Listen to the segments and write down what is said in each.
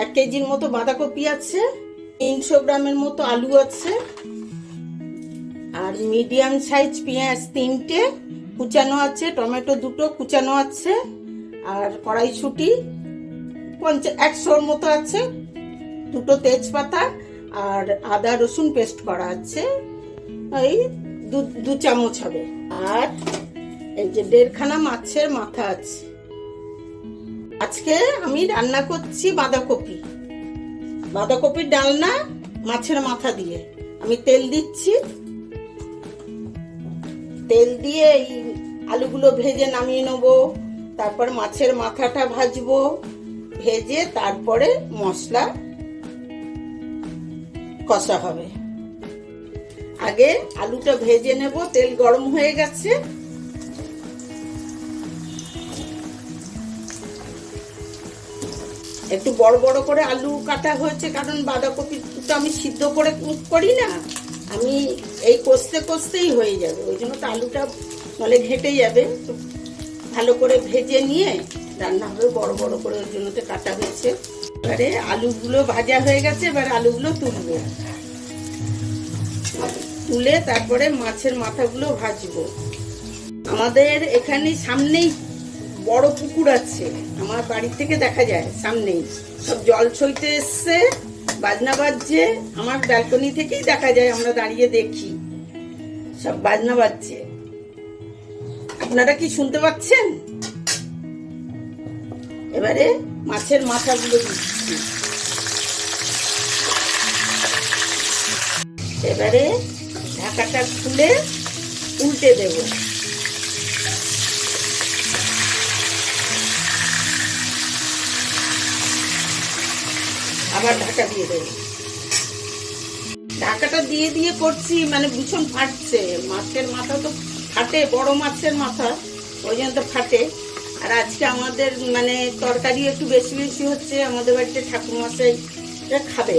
1 কেজির মতো বাঁধাকপি আছে, 300 গ্রামের মতো আলু আছে, আর মিডিয়াম সাইজ পেঁয়াজ 3টে কুচানো আছে, টমেটো 2টো কুচানো আছে, আর কড়াইশুঁটি 100 মতো আছে, 2টো তেজপাতা, আর আদা রসুন পেস্ট করা আছে, ওই 2 চামচ হবে। আর এই যে 1.5খানা মাছের মাথা আছে। আজকে আমি রান্না করছি বাঁধাকপির ডালনা মাছের মাথা দিয়ে। আমি তেল দিচ্ছি, তেল দিয়ে এই আলুগুলো ভেজে নামিয়ে নেবো, তারপর মাছের মাথাটা ভাজবো, ভেজে তারপরে মশলা কষা হবে। আগে আলুটা ভেজে নেব, তেল গরম হয়ে গেছে। একটু বড় বড় করে আলু কাটা হয়েছে, কারণ বাঁধাকপিটা আমি সিদ্ধ করে করি না, আমি এই কষতেই হয়ে যাবে, ওই জন্য তো আলুটা নলে ঘেটে যাবে। ভালো করে ভেজে নিয়ে রান্না হবে, বড় বড় করে, ওই জন্য তো কাটা হয়েছে। এবারে আলুগুলো ভাজা হয়ে গেছে, এবার আলুগুলো তুলে তারপরে মাছের মাথাগুলো ভাজবো। আমাদের এখানে সামনেই বড় পুকুর আছে, আমার বাড়ি থেকে দেখা যায়, সামনেই সব জল ছইতে এসছে, বাজনা বাজছে, আমার ব্যালকনি থেকেই দেখা যায়, আমরা দাঁড়িয়ে দেখি সব বাজনা বাজছে। আপনারা কি শুনতে পাচ্ছেন? এবারে মাছের মাথাগুলো দিচ্ছি, এবারে ঢাকাটা খুলে উল্টে দেব। আবার ঢাকা দিয়ে দেব। ঢাকাটা দিয়ে করছি, মানে ভীষণ ফাটছে, মাছের মাথা তো ফাটে, বড় মাছের মাথা, ওই জন্য তো ফাটে। আর আজকে আমাদের মানে তরকারি একটু বেশি হচ্ছে, আমাদের বাড়িতে ঠাকুরমশাই খাবে,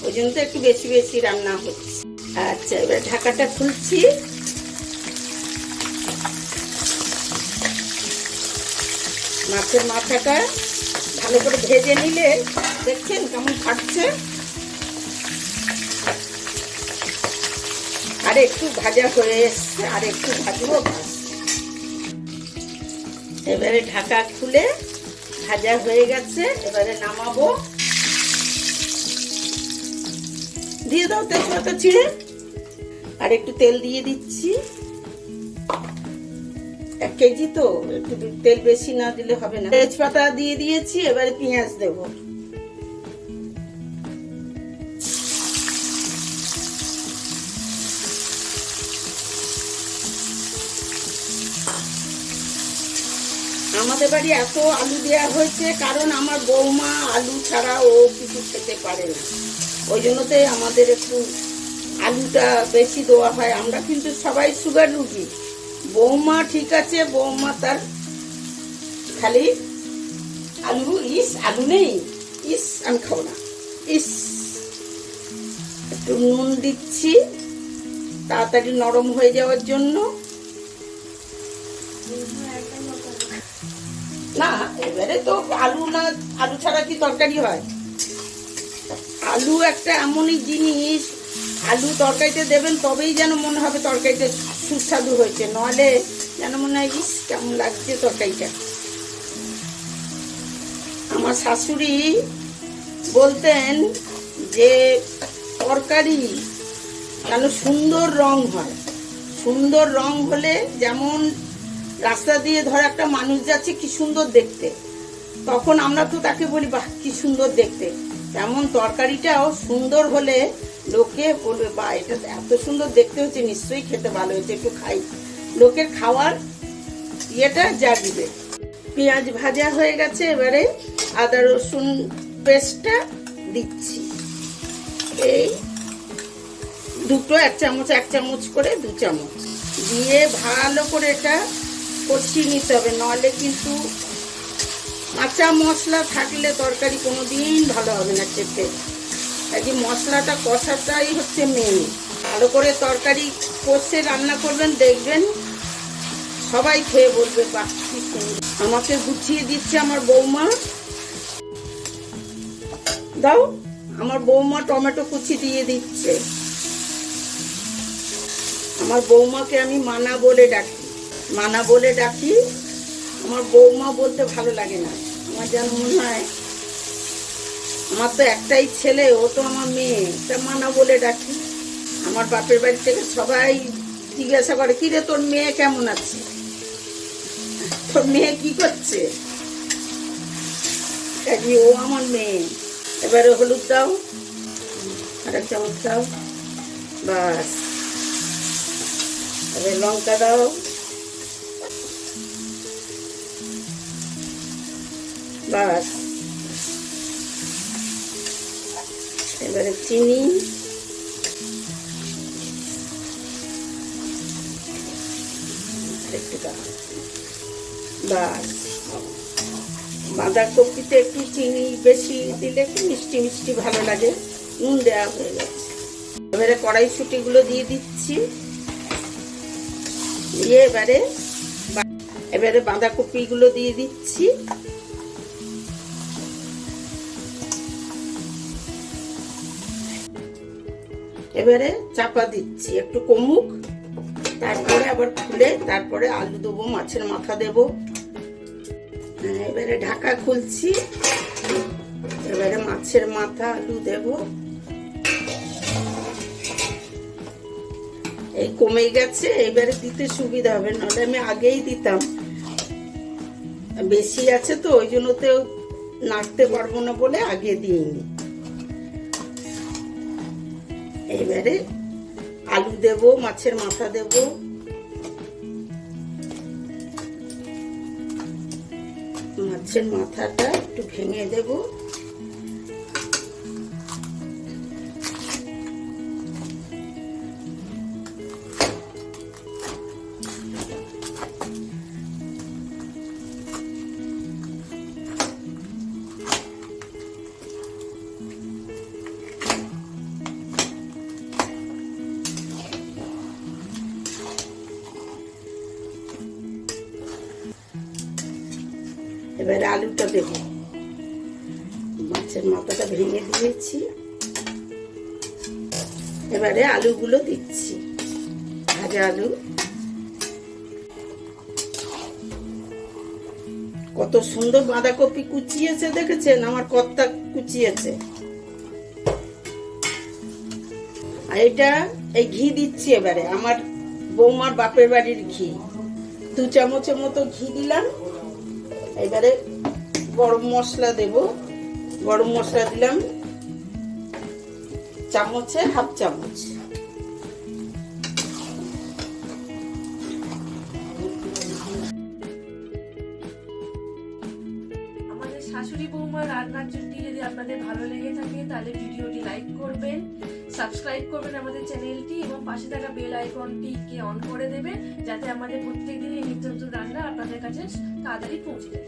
ওই জন্য তো একটু বেশি রান্না হচ্ছে। আচ্ছা, এবার ঢাকাটা খুলছি। মাছের মাথাটা ভালো করে ভেজে নিলে দেখছেন কেমন ফাটছে। আর একটু ভাজা হয়ে এসছে, আর একটু ভাজবো, বাস। এবারে ঢাকা খুলে ভাজা হয়ে গেছে, এবারে নামাবো। দিয়ে দাও তেজপাতা ছিঁড়ে, আর একটু তেল দিয়ে দিচ্ছি। 1 কেজি তো একটু তেল বেশি না দিলে হবে না। তেজপাতা দিয়ে দিয়েছি, এবারে পেঁয়াজ দেব। আমাদের বাড়ি এত আলু দেওয়া হয়েছে, কারণ আমার বৌমা আলু ছাড়া ও কিছু খেতে পারে না, ওই জন্যতে আমাদের একটু আলুটা বেশি দেওয়া হয়। আমরা কিন্তু সবাই সুগার রুগী, বৌমা ঠিক আছে, বৌমা তার খালি আলু, আলু নেই, আমি খাবো না, একটু নুন দিচ্ছি তাড়াতাড়ি নরম হয়ে যাওয়ার জন্য। না, এবারে তো আলু ছাড়া কি তরকারি হয়? আলু একটা এমনই জিনিস, আলু তরকারিতে দেবেন তবেই যেন মনে হবে তরকারিটা সুস্বাদু হয়েছে, নইলে যেন মনে হয় কেমন লাগছে তরকারিটা। আমার শাশুড়ি বলতেন যে তরকারি যেন সুন্দর রং হয়, সুন্দর রং হলে, যেমন রাস্তা দিয়ে ধর একটা মানুষ যাচ্ছে কি সুন্দর দেখতে, তখন আমরা তো তাকে বলি বাহ কি সুন্দর দেখতে, তেমন তরকারিটাও সুন্দর হলে লোকে বলবে বাহ এটা এত সুন্দর দেখতে হচ্ছে, নিশ্চয়ই খেতে ভালো হয়েছে, একটু খাই, লোকের খাওয়ার ইয়েটা জাগবে। পেঁয়াজ ভাজা হয়ে গেছে, এবারে আদা রসুন পেস্টটা দিচ্ছি, এই 1 চামচ করে 2 চামচ দিয়ে ভালো করে এটা কষিয়ে নিতে হবে, নাহলে কিন্তু কাঁচা মশলা থাকলে তরকারি কোনোদিন ভালো হবে না খেতে। এই মশলাটা কষাটাই হচ্ছে মেন। ভালো করে তরকারি কষে রান্না করবেন, দেখবেন সবাই খেয়ে বলবে বাহ কি সুন্দর। আমাকে গুছিয়ে দিচ্ছে আমার বৌমা। দাও। আমার বৌমা টমেটো কুচি দিয়ে দিচ্ছে। আমার বৌমাকে আমি মানা বলে ডাকি, মানা বলে ডাকি। আমার বৌমা বলতে ভালো লাগে না, আমার যেন মনে হয় আমার তো একটাই ছেলে, ও তো আমার মেয়ে, তা মানা বলে ডাকি। আমার বাপের বাড়ি থেকে সবাই জিজ্ঞাসা করে, কি রে তোর মেয়ে কেমন আছে, তোর মেয়ে কি করছে? ও আমার মেয়ে। এবারে হলুদ দাও, আর এক চামচ দাও, বাস। এবার লঙ্কা দাও, বাস। এবারে চিনি, একটু দাও, বাস। বাঁধাকপিতে একটু চিনি বেশি দিলে একটু মিষ্টি মিষ্টি ভালো লাগে। নুন দেওয়া হয়ে গেছে। এবারে কড়াইশুঁটিগুলো দিয়ে দিচ্ছি, দিয়ে এবারে বাঁধাকপিগুলো দিয়ে দিচ্ছি। এবারে চাপা দিচ্ছি, একটু কমুক, তারপরে আবার খুলে তারপরে আলু দেবো, মাছের মাথা দেবো। এবারে ঢাকা খুলছি, এবারে মাছের মাথা আলু দেব। এই কমে গেছে, এবারে দিতে সুবিধা হবে, নাহলে আমি আগেই দিতাম। বেশি আছে তো ওই জন্য তো নাড়তে পারবো না বলে আগে দিইনি। এবারে আলু দেব, মাছের মাথা দেব, মাছের মাথাটা একটু ভেঙে দেব। এবারে আলুটা দেব, মাছের মাথাটা ভেঙে দিয়েছি। এবারে আলুগুলো দিচ্ছি, ভাজা আলু। কত সুন্দর বাঁধাকপি কুচিয়েছে দেখেছেন, আমার কর্তা কুচিয়েছে। আর এটা এই ঘি দিচ্ছি, এবারে আমার বৌমার বাপের বাড়ির ঘি, 2 চামচের মতো ঘি দিলাম। এবারে গরম মশলা দেব, গরম মশলা দিলাম চামচে 1/2 চামচ। আমাদের শাশুড়ি বৌমার রান্নার জুটি যদি আপনাদের ভালো লেগে থাকে তাহলে ভিডিওটি লাইক করবেন, সাবস্ক্রাইব করবেন আমাদের চ্যানেলটি এবং পাশে থাকা বেল আইকনটিকে অন করে দেবেন, যাতে আমাদের প্রত্যেকদিনের নিত্য নতুন রান্না আপনাদের কাছে তাড়াতাড়ি পৌঁছে যায়।